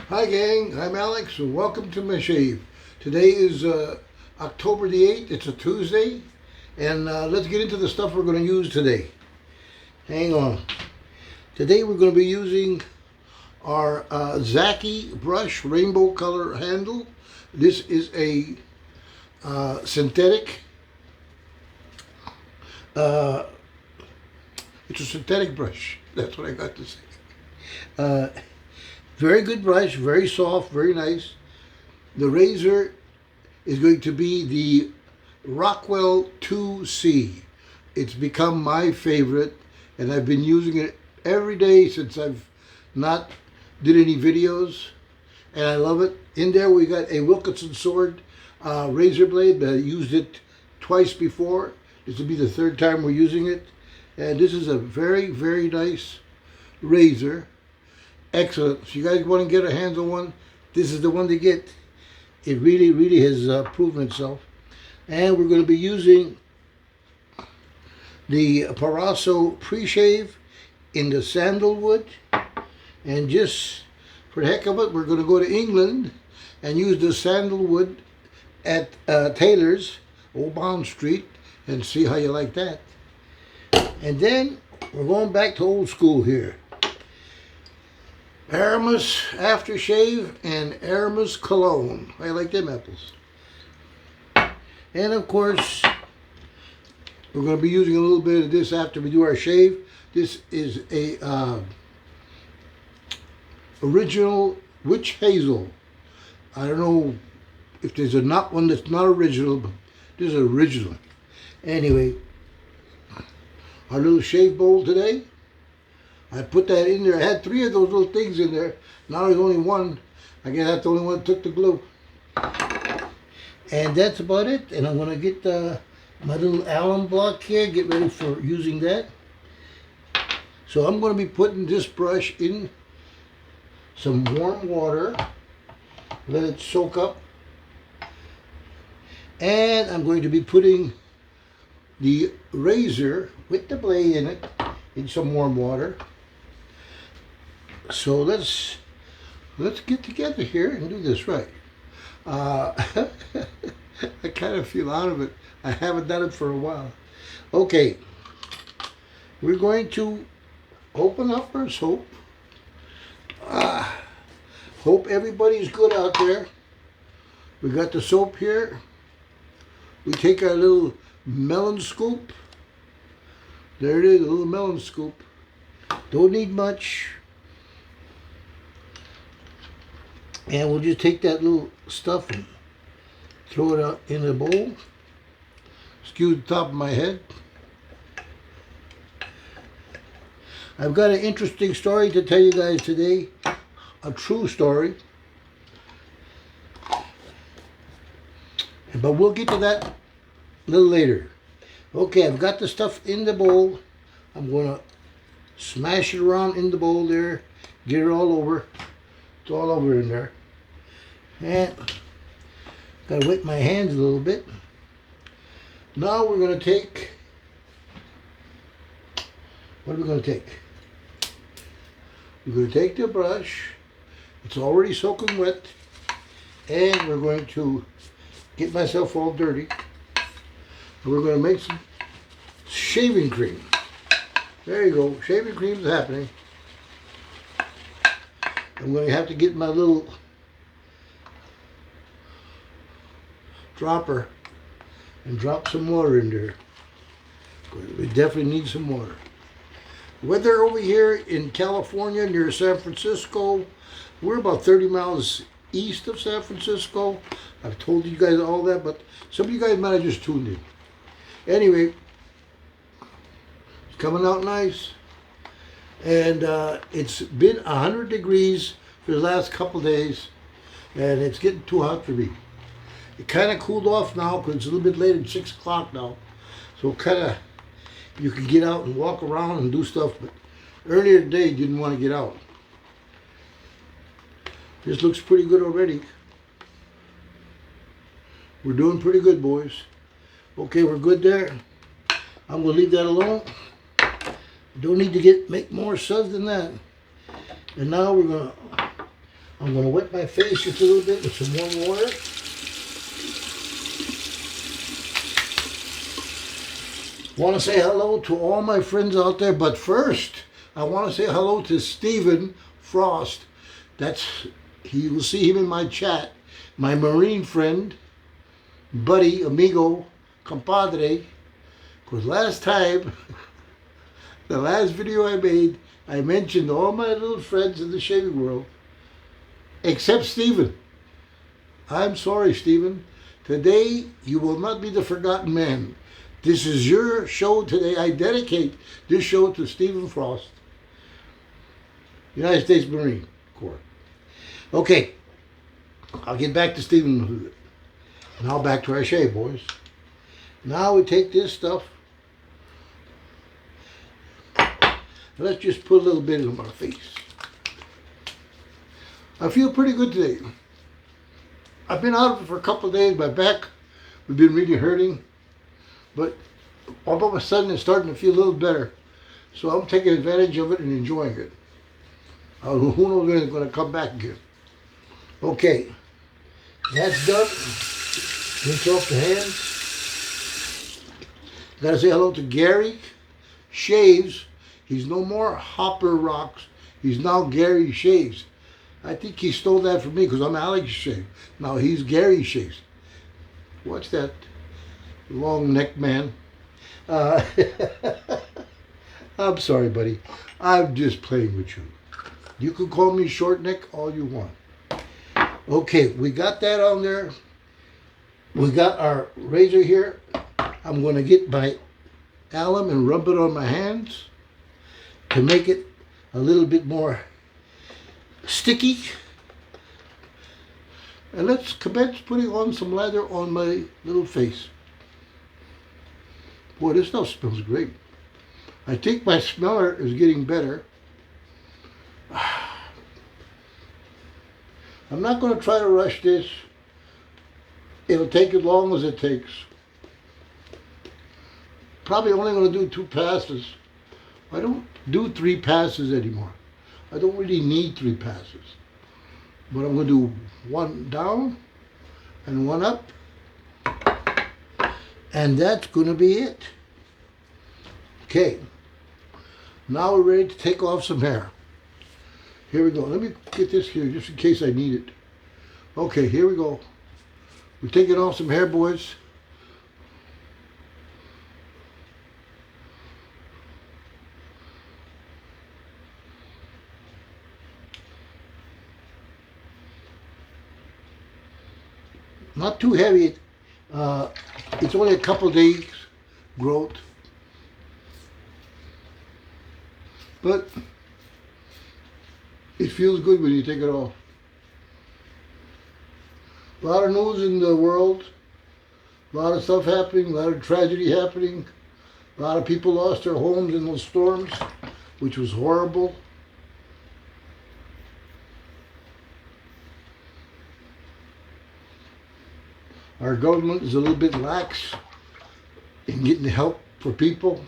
Hi gang, I'm Alex and welcome to my shave. Today is October the 8th, it's a Tuesday, and let's get into the stuff we're going to use today. Hang on. Today we're going to be using our Zaki brush rainbow color handle. This is a synthetic, it's a synthetic brush, that's what I got to say. Very good brush, very soft, very nice. The razor is going to be the Rockwell 2C. It's become my favorite, and I've been using it every day since I've not did any videos, and I love it. In there we got a Wilkinson sword razor blade, but I used it twice before. This will be the third time we're using it, and this is a very, very nice razor. Excellent. If you guys want to get a hands on one, this is the one to get. It really, really has proven itself. And we're going to be using the Parasso pre-shave in the sandalwood. And just for the heck of it, we're going to go to England and use the sandalwood at Taylor's, Old Bond Street, and see how you like that. And then we're going back to old school here. Aramis aftershave and Aramis cologne. I like them apples. And of course, we're going to be using a little bit of this after we do our shave. This is a original witch hazel. I don't know if there's not one that's not original, but this is original. Anyway, our little shave bowl today. I put that in there. I had 3 of those little things in there. Now there's only one. I guess that's the only one that took the glue. And that's about it. And I'm going to get my little Allen block here. Get ready for using that. So I'm going to be putting this brush in some warm water. Let it soak up. And I'm going to be putting the razor with the blade in it in some warm water. So let's get together here and do this right. I kind of feel out of it. I haven't done it for a while. Okay, we're going to open up our soap. Hope everybody's good out there. We got the soap here. We take our little melon scoop. There it is, a little melon scoop. Don't need much. And we'll just take that little stuff and throw it out in the bowl. Excuse the top of my head. I've got an interesting story to tell you guys today. A true story. But we'll get to that a little later. Okay, I've got the stuff in the bowl. I'm going to smash it around in the bowl there. Get it all over. It's all over in there. And got to wet my hands a little bit. Now we're going to take, what are we going to take? We're going to take the brush. It's already soaking wet. And we're going to get myself all dirty. And we're going to make some shaving cream. There you go. Shaving cream's happening. I'm going to have to get my little dropper and drop some water in there. We definitely need some water. Weather over here in California near San Francisco, we're about 30 miles east of San Francisco. I've told you guys all that, but some of you guys might have just tuned in. Anyway, it's coming out nice. And it's been 100 degrees for the last couple days, and it's getting too hot for me. It kind of cooled off now because it's a little bit later, it's 6 o'clock now. So kind of, you can get out and walk around and do stuff, but earlier today you didn't want to get out. This looks pretty good already. We're doing pretty good, boys. Okay, we're good there. I'm going to leave that alone. Don't need to make more suds than that. And now we're going to I'm going to wet my face just a little bit with some warm water. Want to say hello to all my friends out there, but first I want to say hello to Stephen Frost. You will see him in my chat. My Marine friend, buddy, amigo, compadre. Because last time, the last video I made, I mentioned all my little friends in the shaving world, except Stephen. I'm sorry, Stephen. Today, you will not be the forgotten man. This is your show today. I dedicate this show to Stephen Frost, United States Marine Corps. Okay, I'll get back to Stephen. Now back to our shave, boys. Now we take this stuff. Let's just put a little bit in my face. I feel pretty good today. I've been out of it for a couple of days. My back, we've been really hurting. But all of a sudden it's starting to feel a little better. So I'm taking advantage of it and enjoying it. Who knows when it's going to come back again. Okay, that's done. Rinse off the hands. Gotta say hello to Gary Shaves. He's no more Hopper Rocks. He's now Gary Shaves. I think he stole that from me because I'm Alex Shave. Now he's Gary Shaves. What's that? Long neck man. I'm sorry, buddy. I'm just playing with you. You can call me short neck all you want. Okay, we got that on there. We got our razor here. I'm going to get my alum and rub it on my hands to make it a little bit more sticky. And let's commence putting on some lather on my little face. Boy, this stuff smells great. I think my smeller is getting better. I'm not going to try to rush this. It'll take as long as it takes. Probably only going to do 2 passes. I don't do 3 passes anymore. I don't really need 3 passes. But I'm going to do 1 down and 1 up. And that's going to be it. Okay. Now we're ready to take off some hair. Here we go. Let me get this here just in case I need it. Okay, here we go. We're taking off some hair, boys. Not too heavy. It's only a couple days growth. But it feels good when you take it off. A lot of news in the world. A lot of stuff happening. A lot of tragedy happening. A lot of people lost their homes in those storms, which was horrible. Our government is a little bit lax in getting help for people.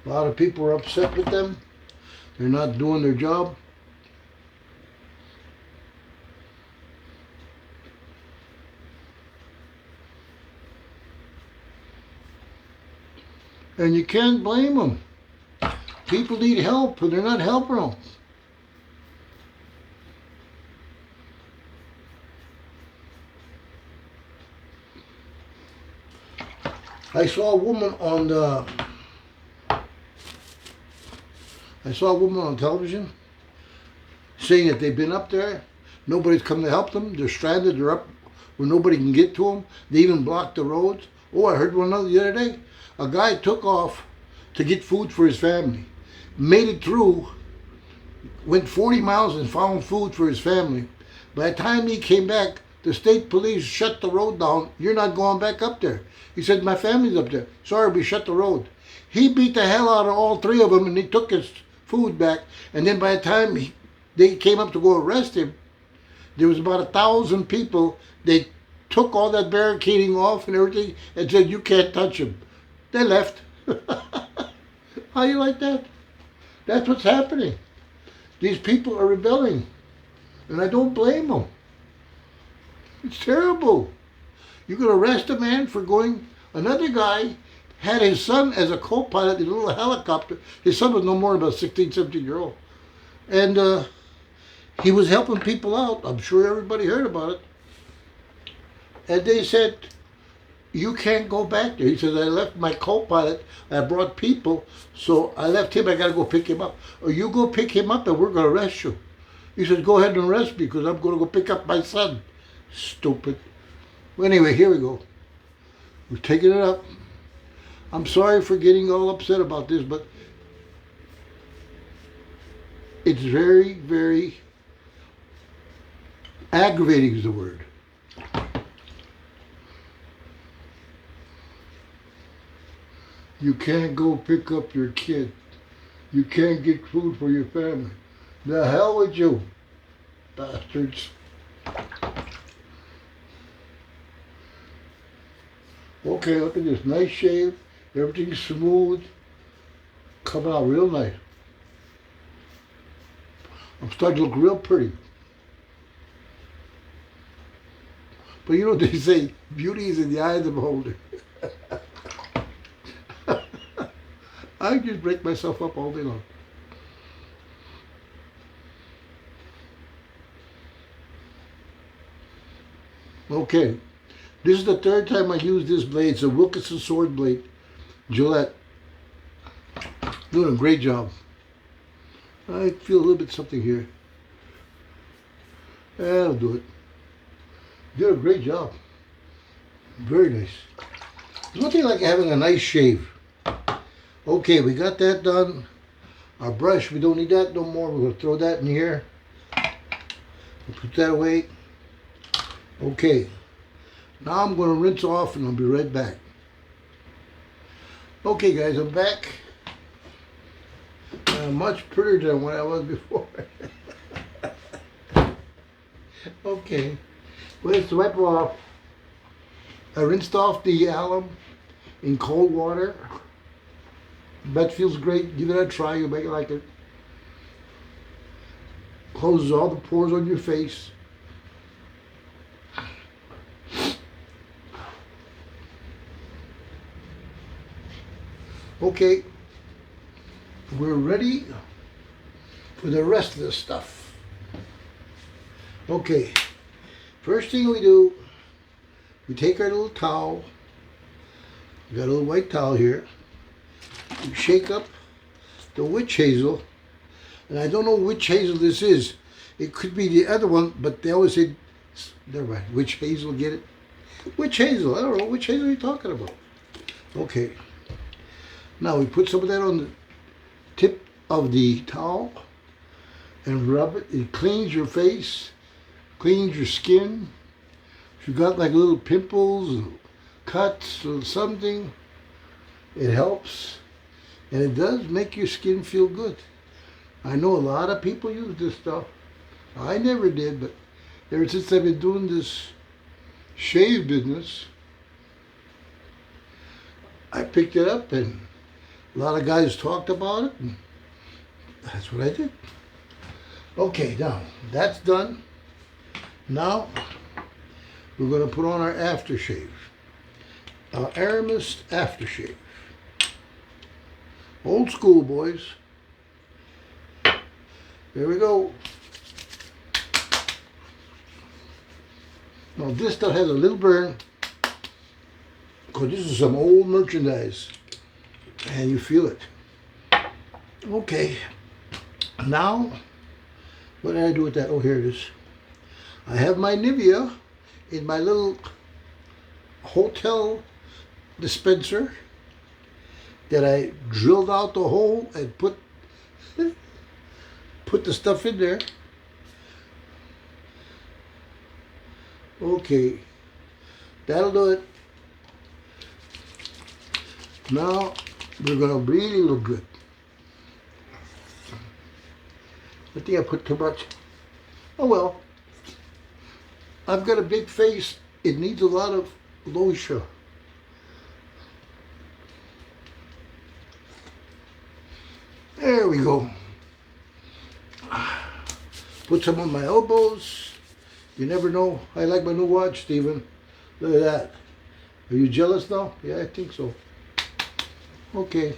A lot of people are upset with them. They're not doing their job. And you can't blame them. People need help and they're not helping them. I saw a woman on television saying that they've been up there. Nobody's come to help them. They're stranded. They're up where nobody can get to them. They even blocked the roads. Oh, I heard one the other day. A guy took off to get food for his family. Made it through. Went 40 miles and found food for his family. By the time he came back, the state police shut the road down. You're not going back up there. He said, my family's up there. Sorry, we shut the road. He beat the hell out of all 3 of them and he took his food back. And then by the time they came up to go arrest him, there was about 1,000 people. They took all that barricading off and everything and said, you can't touch him. They left. How you like that? That's what's happening. These people are rebelling, and I don't blame them. It's terrible. You could arrest a man for going. Another guy had his son as a co-pilot in a little helicopter. His son was no more than about 16, 17-year old. And he was helping people out. I'm sure everybody heard about it. And they said, you can't go back there. He says, I left my co-pilot. I brought people, so I left him. I got to go pick him up. Or you go pick him up and we're going to arrest you. He says, go ahead and arrest me because I'm going to go pick up my son. Stupid. Well, anyway, here we go. We're taking it up. I'm sorry for getting all upset about this, but it's very, very aggravating is the word. You can't go pick up your kid. You can't get food for your family. The hell with you, bastards. Okay, look at this. Nice shave. Everything's smooth. Coming out real nice. I'm starting to look real pretty. But you know what they say? Beauty is in the eye of the beholder. I just break myself up all day long. Okay, this is the third time I use this blade. It's a Wilkinson sword blade, Gillette. Doing a great job. I feel a little bit something here. That'll do it. Did a great job. Very nice. There's nothing like having a nice shave. Okay, we got that done. Our brush, we don't need that no more. We're going to throw that in here. We'll put that away. Okay, now I'm going to rinse off and I'll be right back. Okay guys, I'm back. Much prettier than what I was before. Okay, let's wipe off. I rinsed off the alum in cold water. That feels great. Give it a try. You'll make it like it. Closes all the pores on your face. Okay, we're ready for the rest of the stuff. Okay, first thing we do, we take our little towel. We got a little white towel here. We shake up the witch hazel, and I don't know which hazel this is. It could be the other one, but they always say, never mind, witch hazel, get it? Witch hazel, I don't know, which hazel are you talking about? Okay. Now we put some of that on the tip of the towel and rub it. It cleans your face, cleans your skin. If you got like little pimples, cuts or something, it helps. And it does make your skin feel good. I know a lot of people use this stuff. I never did, but ever since I've been doing this shave business, I picked it up and a lot of guys talked about it, and that's what I did. Okay, now that's done. Now we're going to put on our aftershave. Our Aramis aftershave. Old school, boys. There we go. Now this stuff has a little burn because this is some old merchandise. And you feel it. Okay. Now, what did I do with that? Oh, here it is. I have my Nivea in my little hotel dispenser that I drilled out the hole and put the stuff in there. Okay. That'll do it. Now, we're going to really look good. I think I put too much. Oh well. I've got a big face. It needs a lot of lotion. There we go. Put some on my elbows. You never know. I like my new watch, Stephen. Look at that. Are you jealous now? Yeah, I think so. Okay.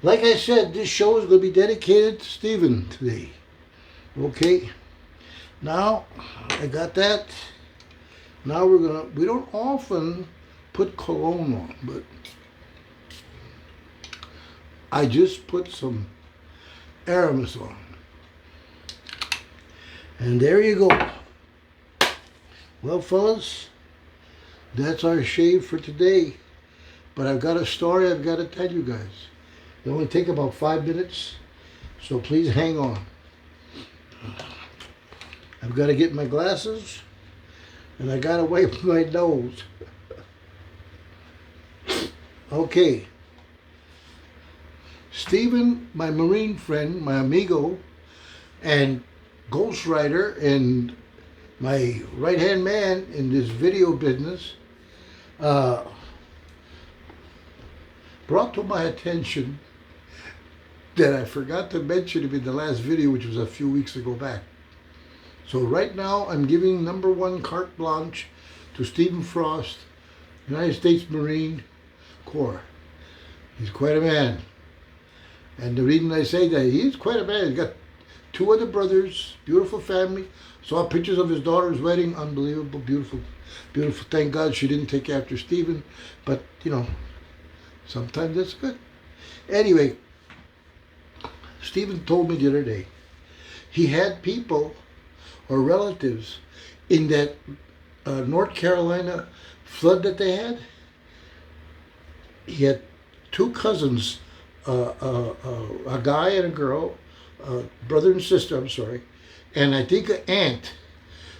Like I said, this show is going to be dedicated to Stephen today. Okay. Now, I got that. Now we don't often put cologne on, but I just put some Aramis on. And there you go. Well, fellas, that's our shave for today. But I've got a story I've got to tell you guys. It only take about 5 minutes, so please hang on. I've got to get my glasses, and I got to wipe my nose. Okay. Stephen, my Marine friend, my amigo, and ghostwriter, and my right-hand man in this video business, brought to my attention that I forgot to mention him in the last video, which was a few weeks ago back. So right now, I'm giving #1 carte blanche to Stephen Frost, United States Marine Corps. He's quite a man. And the reason I say that, he's quite a man. He's got 2 other brothers, beautiful family. Saw pictures of his daughter's wedding, unbelievable, beautiful, beautiful. Thank God she didn't take after Stephen, but you know, sometimes that's good. Anyway, Stephen told me the other day, he had people or relatives in that North Carolina flood that they had. He had 2 cousins, a guy and a girl, brother and sister, I'm sorry, and I think an aunt.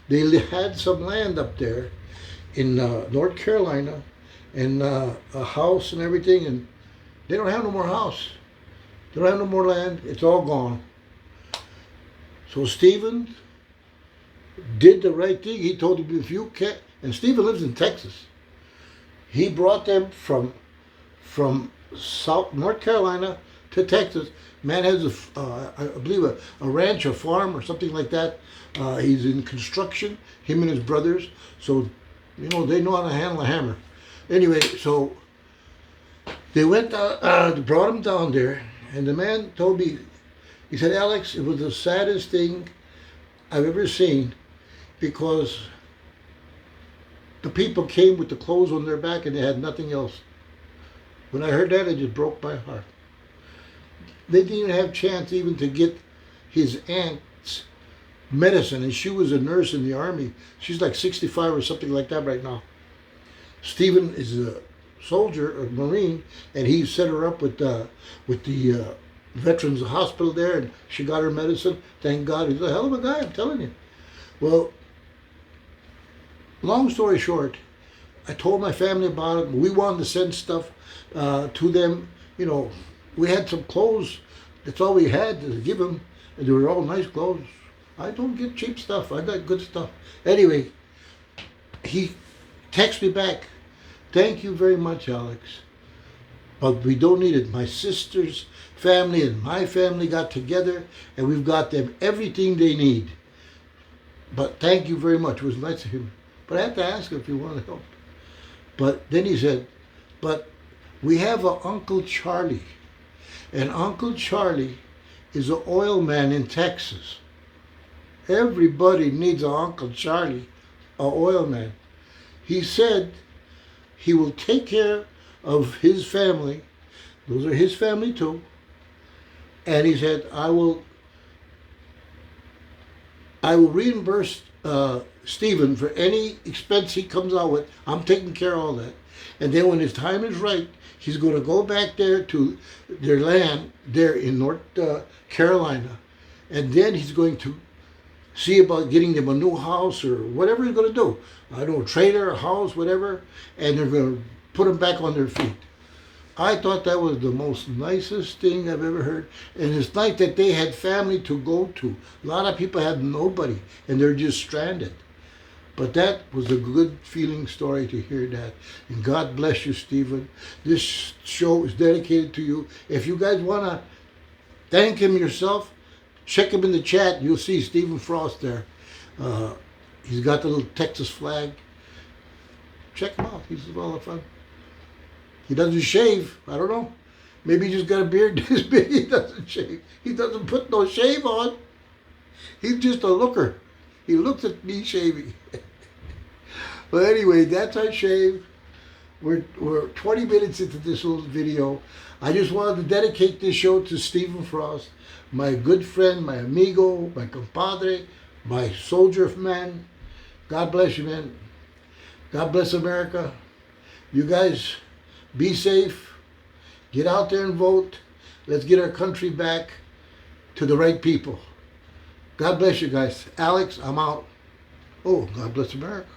They had some land up there in North Carolina, and a house and everything, and they don't have no more house. They don't have no more land. It's all gone. So Stephen did the right thing. He told them, if you can't, and Stephen lives in Texas. He brought them from South North Carolina to Texas. Man has I believe a ranch, a farm, or something like that. He's in construction. Him and his brothers. So, you know, they know how to handle a hammer. Anyway, so they went, brought him down there, and the man told me, he said, Alex, it was the saddest thing I've ever seen, because the people came with the clothes on their back and they had nothing else. When I heard that, it just broke my heart. They didn't even have a chance even to get his aunt's medicine, and she was a nurse in the Army. She's like 65 or something like that right now. Stephen is a soldier, a Marine, and he set her up with the Veterans Hospital there, and she got her medicine. Thank God. He's a hell of a guy, I'm telling you. Well, long story short, I told my family about it. We wanted to send stuff to them. You know, we had some clothes. That's all we had to give them, and they were all nice clothes. I don't get cheap stuff. I got good stuff. Anyway, he texted me back, thank you very much, Alex, but we don't need it. My sister's family and my family got together, and we've got them everything they need. But thank you very much. It was nice of him. But I had to ask him if he wanted to help. But then he said, but we have an Uncle Charlie. And Uncle Charlie is an oil man in Texas. Everybody needs an Uncle Charlie, an oil man. He said he will take care of his family. Those are his family too. And he said, I will reimburse Stephen for any expense he comes out with. I'm taking care of all that. And then when his time is right, he's going to go back there to their land there in North Carolina. And then he's going to see about getting them a new house or whatever he's going to do. I don't know, a trailer, a house, whatever. And they're going to put them back on their feet. I thought that was the most nicest thing I've ever heard. And it's nice that they had family to go to. A lot of people have nobody, and they're just stranded. But that was a good feeling story to hear that. And God bless you, Stephen. This show is dedicated to you. If you guys want to thank him yourself, Check him in the chat. You'll see Stephen Frost there. He's got the little Texas flag. Check him out. He's a lot of fun. He doesn't shave. I don't know. Maybe he just got a beard this big. He doesn't shave. He doesn't put no shave on. He's just a looker. He looks at me shaving. But anyway, that's our shave. We're 20 minutes into this little video. I just wanted to dedicate this show to Stephen Frost, my good friend, my amigo, my compadre, my soldier man. God bless you, man. God bless America. You guys be safe. Get out there and vote. Let's get our country back to the right people. God bless you guys. Alex, I'm out. Oh, God bless America.